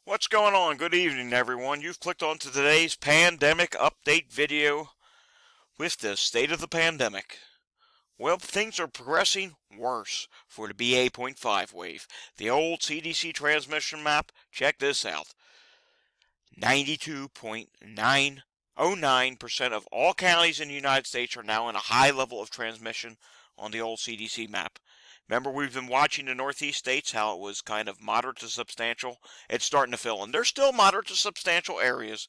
What's going on? Good evening, everyone. You've clicked on to today's pandemic update video with the state of the pandemic. Well, things are progressing worse for the BA.5 wave. The old CDC transmission map, check this out. 92.909% of all counties in the United States are now in a high level of transmission on the old CDC map. Remember, we've been watching the Northeast states, how it was kind of moderate to substantial. It's starting to fill in. There's still moderate to substantial areas,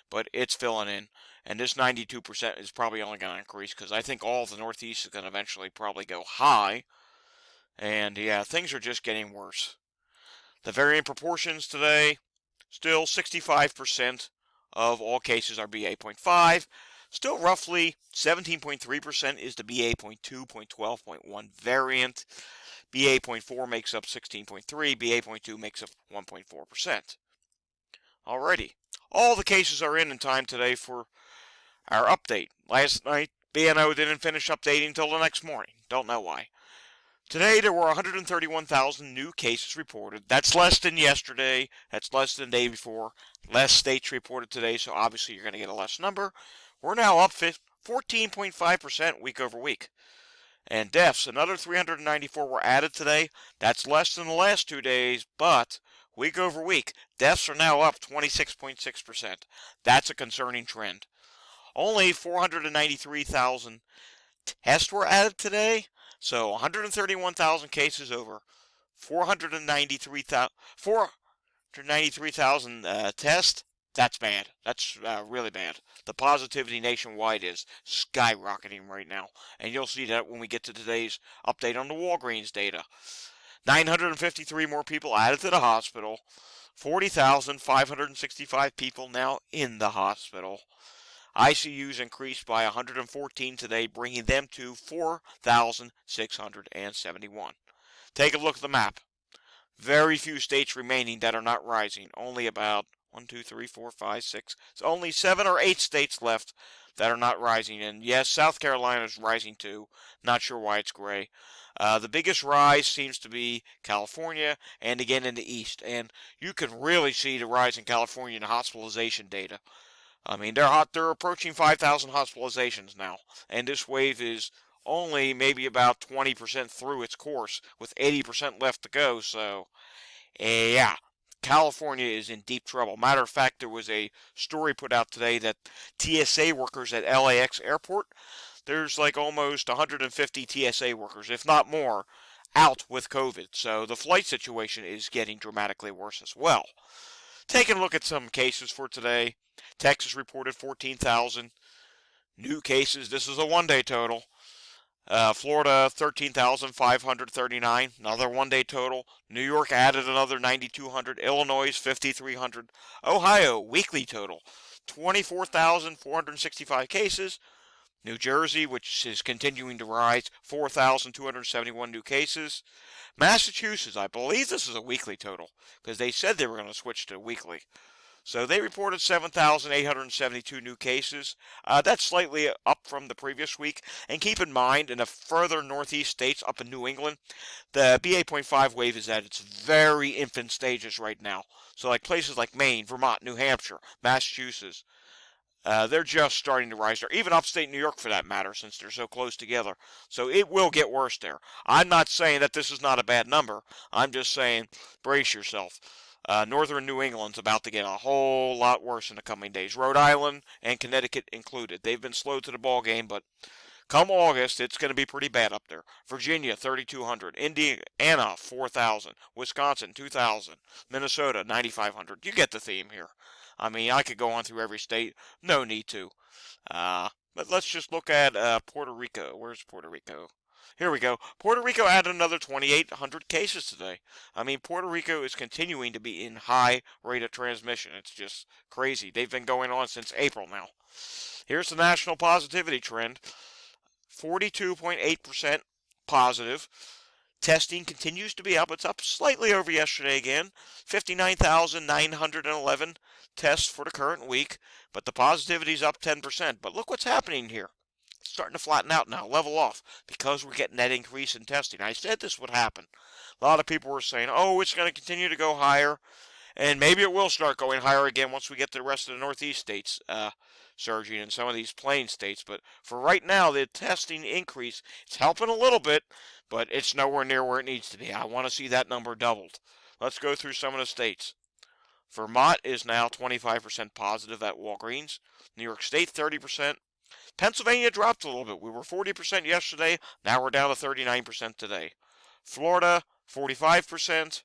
but it's filling in. And this 92% is probably only going to increase because I think all of the Northeast is going to eventually probably go high. And yeah, things are just getting worse. The varying proportions today, still 65% of all cases are BA.5. Still roughly 17.3% is the BA.2.12.1 variant. BA.4 makes up 16.3, BA.2 makes up 1.4%. Alrighty, all the cases are in time today for our update. Last night, BNO didn't finish updating until the next morning. Don't know why. Today, there were 131,000 new cases reported. That's less than yesterday. That's less than the day before. Less states reported today, so obviously you're going to get a less number. We're now up 14.5% week over week. And deaths, another 394 were added today. That's less than the last 2 days, but week over week, deaths are now up 26.6%. That's a concerning trend. Only 493,000 tests were added today. So 131,000 cases over 493,000 tests. That's bad. That's really bad. The positivity nationwide is skyrocketing right now. And you'll see that when we get to today's update on the Walgreens data. 953 more people added to the hospital. 40,565 people now in the hospital. ICUs increased by 114 today, bringing them to 4,671. Take a look at the map. Very few states remaining that are not rising. Only about 1, 2, 3, 4, 5, 6. It's only 7 or 8 states left that are not rising. And yes, South Carolina is rising too. Not sure why it's gray. The biggest rise seems to be California and again in the east. And you can really see the rise in California in hospitalization data. I mean, they're approaching 5,000 hospitalizations now, and this wave is only maybe about 20% through its course, with 80% left to go. So, yeah, California is in deep trouble. Matter of fact, there was a story put out today that TSA workers at LAX airport, there's like almost 150 TSA workers, if not more, out with COVID. So the flight situation is getting dramatically worse as well. Taking a look at some cases for today. Texas reported 14,000 new cases. This is a one-day total. Florida, 13,539, another one-day total. New York added another 9,200. Illinois, 5,300. Ohio, weekly total, 24,465 cases. New Jersey, which is continuing to rise, 4,271 new cases. Massachusetts, I believe this is a weekly total, because they said they were going to switch to weekly. So they reported 7,872 new cases. That's slightly up from the previous week. And keep in mind, in the further northeast states up in New England, the BA.5 wave is at its very infant stages right now. So like places like Maine, Vermont, New Hampshire, Massachusetts, they're just starting to rise there. Even upstate New York for that matter, since they're so close together. So it will get worse there. I'm not saying that this is not a bad number. I'm just saying brace yourself. Northern New England's about to get a whole lot worse in the coming days. Rhode Island and Connecticut included. They've been slow to the ball game, but come August, it's going to be pretty bad up there. Virginia, 3,200. Indiana, 4,000. Wisconsin, 2,000. Minnesota, 9,500. You get the theme here. I mean, I could go on through every state. No need to. But let's just look at Puerto Rico. Where's Puerto Rico? Here we go. Puerto Rico added another 2,800 cases today. I mean, Puerto Rico is continuing to be in high rate of transmission. It's just crazy. They've been going on since April now. Here's the national positivity trend. 42.8% positive. Testing continues to be up. It's up slightly over yesterday again. 59,911 tests for the current week. But the positivity's up 10%. But look what's happening here. It's starting to flatten out now, level off, because we're getting that increase in testing. I said this would happen. A lot of people were saying, oh, it's going to continue to go higher. And maybe it will start going higher again once we get the rest of the Northeast states surging in some of these plain states. But for right now, the testing increase, it's helping a little bit, but it's nowhere near where it needs to be. I want to see that number doubled. Let's go through some of the states. Vermont is now 25% positive at Walgreens. New York State, 30%. Pennsylvania dropped a little bit. We were 40% yesterday. Now we're down to 39% today. Florida, 45%.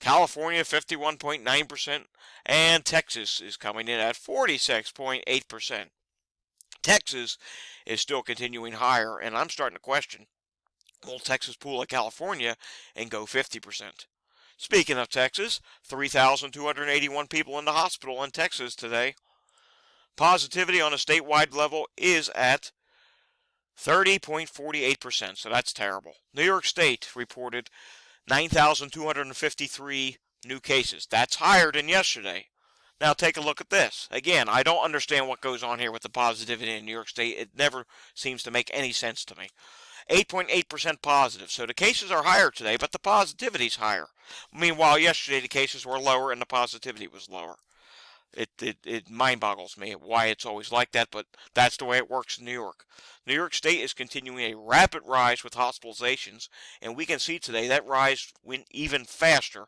California, 51.9%. And Texas is coming in at 46.8%. Texas is still continuing higher, and I'm starting to question, will Texas pull like California and go 50%? Speaking of Texas, 3,281 people in the hospital in Texas today. Positivity on a statewide level is at 30.48%, so that's terrible. New York State reported 9,253 new cases. That's higher than yesterday. Now take a look at this. Again, I don't understand what goes on here with the positivity in New York State. It never seems to make any sense to me. 8.8% positive. So the cases are higher today, but the positivity's higher. Meanwhile, yesterday the cases were lower and the positivity was lower. It mind boggles me why it's always like that, but that's the way it works in New York. New York State is continuing a rapid rise with hospitalizations, and we can see today that rise went even faster.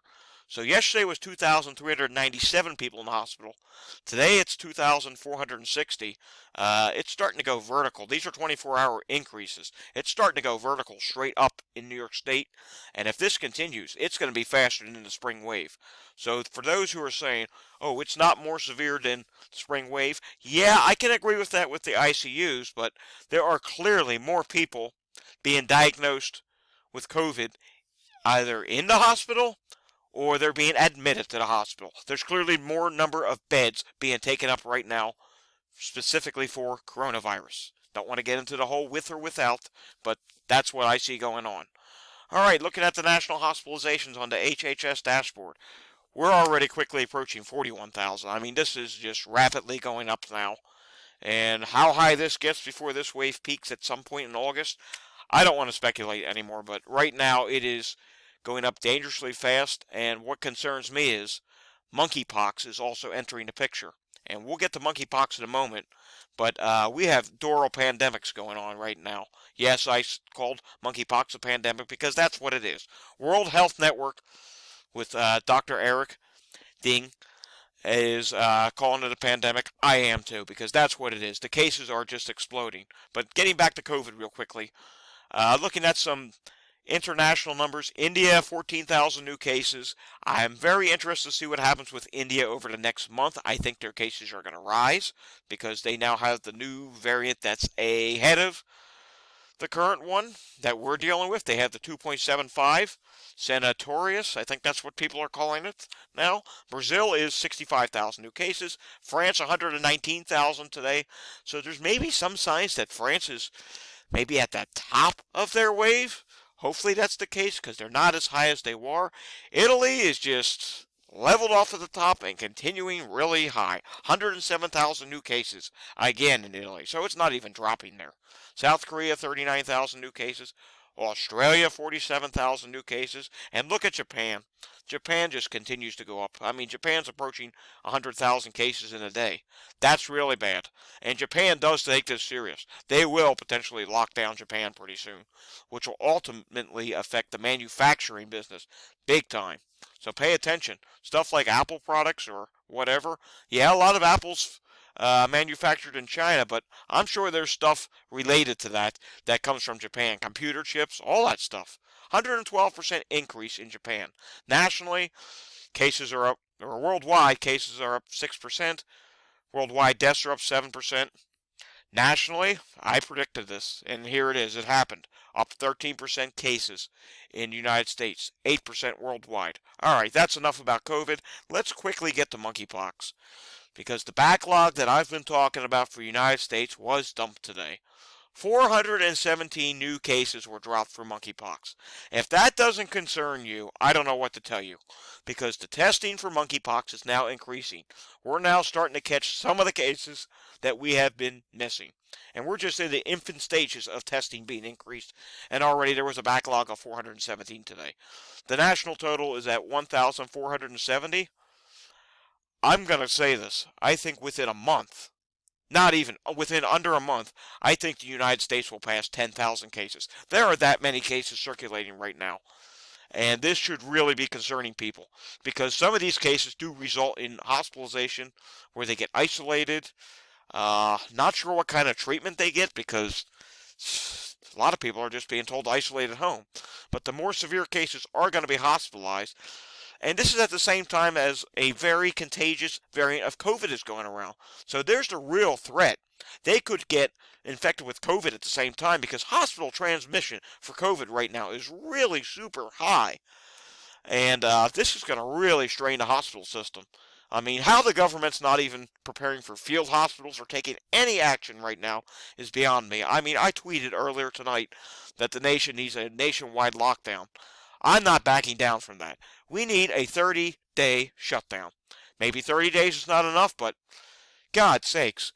So yesterday was 2,397 people in the hospital. Today it's 2,460. It's starting to go vertical. These are 24-hour increases. It's starting to go vertical straight up in New York State. And if this continues, it's going to be faster than the spring wave. So for those who are saying, oh, it's not more severe than the spring wave, yeah, I can agree with that with the ICUs, but there are clearly more people being diagnosed with COVID either in the hospital or they're being admitted to the hospital. There's clearly more number of beds being taken up right now, specifically for coronavirus. Don't want to get into the whole with or without, but that's what I see going on. All right, looking at the national hospitalizations on the HHS dashboard. We're already quickly approaching 41,000. I mean, this is just rapidly going up now. And how high this gets before this wave peaks at some point in August, I don't want to speculate anymore, but right now it is going up dangerously fast, and what concerns me is monkeypox is also entering the picture. And we'll get to monkeypox in a moment, but we have dual pandemics going on right now. Yes, I called monkeypox a pandemic because that's what it is. World Health Network with Dr. Eric Ding is calling it a pandemic. I am too, because that's what it is. The cases are just exploding. But getting back to COVID real quickly, looking at some international numbers, India, 14,000 new cases. I'm very interested to see what happens with India over the next month. I think their cases are going to rise because they now have the new variant that's ahead of the current one that we're dealing with. They have the 2.75 Senatorius. I think that's what people are calling it now. Brazil is 65,000 new cases. France, 119,000 today. So there's maybe some signs that France is maybe at the top of their wave. Hopefully that's the case because they're not as high as they were. Italy is just leveled off at the top and continuing really high. 107,000 new cases again in Italy. So it's not even dropping there. South Korea, 39,000 new cases. Australia, 47,000 new cases. And look at Japan. Japan just continues to go up. I mean, Japan's approaching 100,000 cases in a day. That's really bad. And Japan does take this serious. They will potentially lock down Japan pretty soon, which will ultimately affect the manufacturing business big time. So pay attention. Stuff like Apple products or whatever. Yeah, a lot of Apple's manufactured in China, but I'm sure there's stuff related to that that comes from Japan. Computer chips, all that stuff. 112% increase in Japan. Nationally, cases are up, or worldwide, cases are up 6%. Worldwide deaths are up 7%. Nationally, I predicted this, and here it is. It happened. Up 13% cases in the United States, 8% worldwide. All right, that's enough about COVID. Let's quickly get to monkeypox, because the backlog that I've been talking about for the United States was dumped today. 417 new cases were dropped for monkeypox. If that doesn't concern you, I don't know what to tell you. Because the testing for monkeypox is now increasing. We're now starting to catch some of the cases that we have been missing. And we're just in the infant stages of testing being increased. And already there was a backlog of 417 today. The national total is at 1,470. I'm going to say this. I think within a month, not even within under a month, I think the United States will pass 10,000 cases. There are that many cases circulating right now. And this should really be concerning people because some of these cases do result in hospitalization where they get isolated. Not sure what kind of treatment they get because a lot of people are just being told to isolate at home. But the more severe cases are going to be hospitalized. And this is at the same time as a very contagious variant of COVID is going around. So there's the real threat. They could get infected with COVID at the same time because hospital transmission for COVID right now is really super high. And this is going to really strain the hospital system. I mean, how the government's not even preparing for field hospitals or taking any action right now is beyond me. I mean, I tweeted earlier tonight that the nation needs a nationwide lockdown. I'm not backing down from that. We need a 30-day shutdown. Maybe 30 days is not enough, but God's sakes,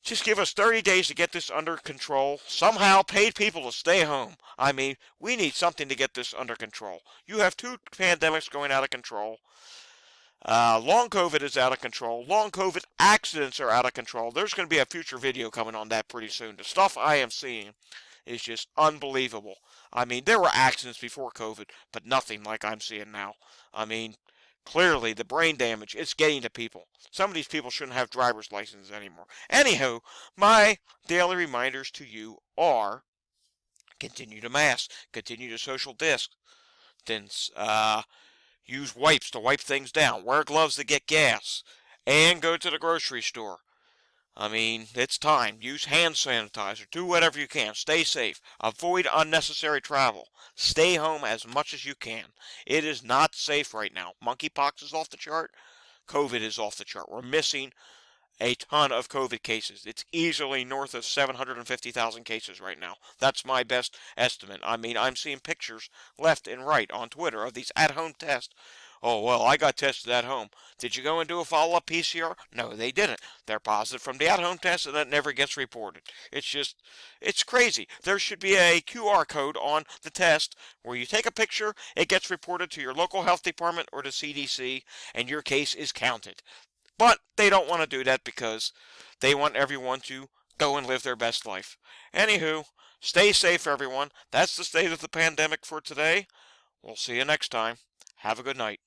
just give us 30 days to get this under control. Somehow paid people to stay home. I mean, we need something to get this under control. You have two pandemics going out of control. Long COVID is out of control. Long COVID accidents are out of control. There's going to be a future video coming on that pretty soon. The stuff I am seeing is just unbelievable. I mean, there were accidents before COVID, but nothing like I'm seeing now. I mean, clearly the brain damage is getting to people. Some of these people shouldn't have driver's licenses anymore. Anywho, my daily reminders to you are continue to mask, continue to social distance, use wipes to wipe things down, wear gloves to get gas, and go to the grocery store. I mean, it's time. Use hand sanitizer. Do whatever you can. Stay safe. Avoid unnecessary travel. Stay home as much as you can. It is not safe right now. Monkeypox is off the chart. COVID is off the chart. We're missing a ton of COVID cases. It's easily north of 750,000 cases right now. That's my best estimate. I mean, I'm seeing pictures left and right on Twitter of these at-home tests. Oh, well, I got tested at home. Did you go and do a follow-up PCR? No, they didn't. They're positive from the at-home test, and that never gets reported. It's crazy. There should be a QR code on the test where you take a picture, it gets reported to your local health department or the CDC, and your case is counted. But they don't want to do that because they want everyone to go and live their best life. Anywho, stay safe, everyone. That's the state of the pandemic for today. We'll see you next time. Have a good night.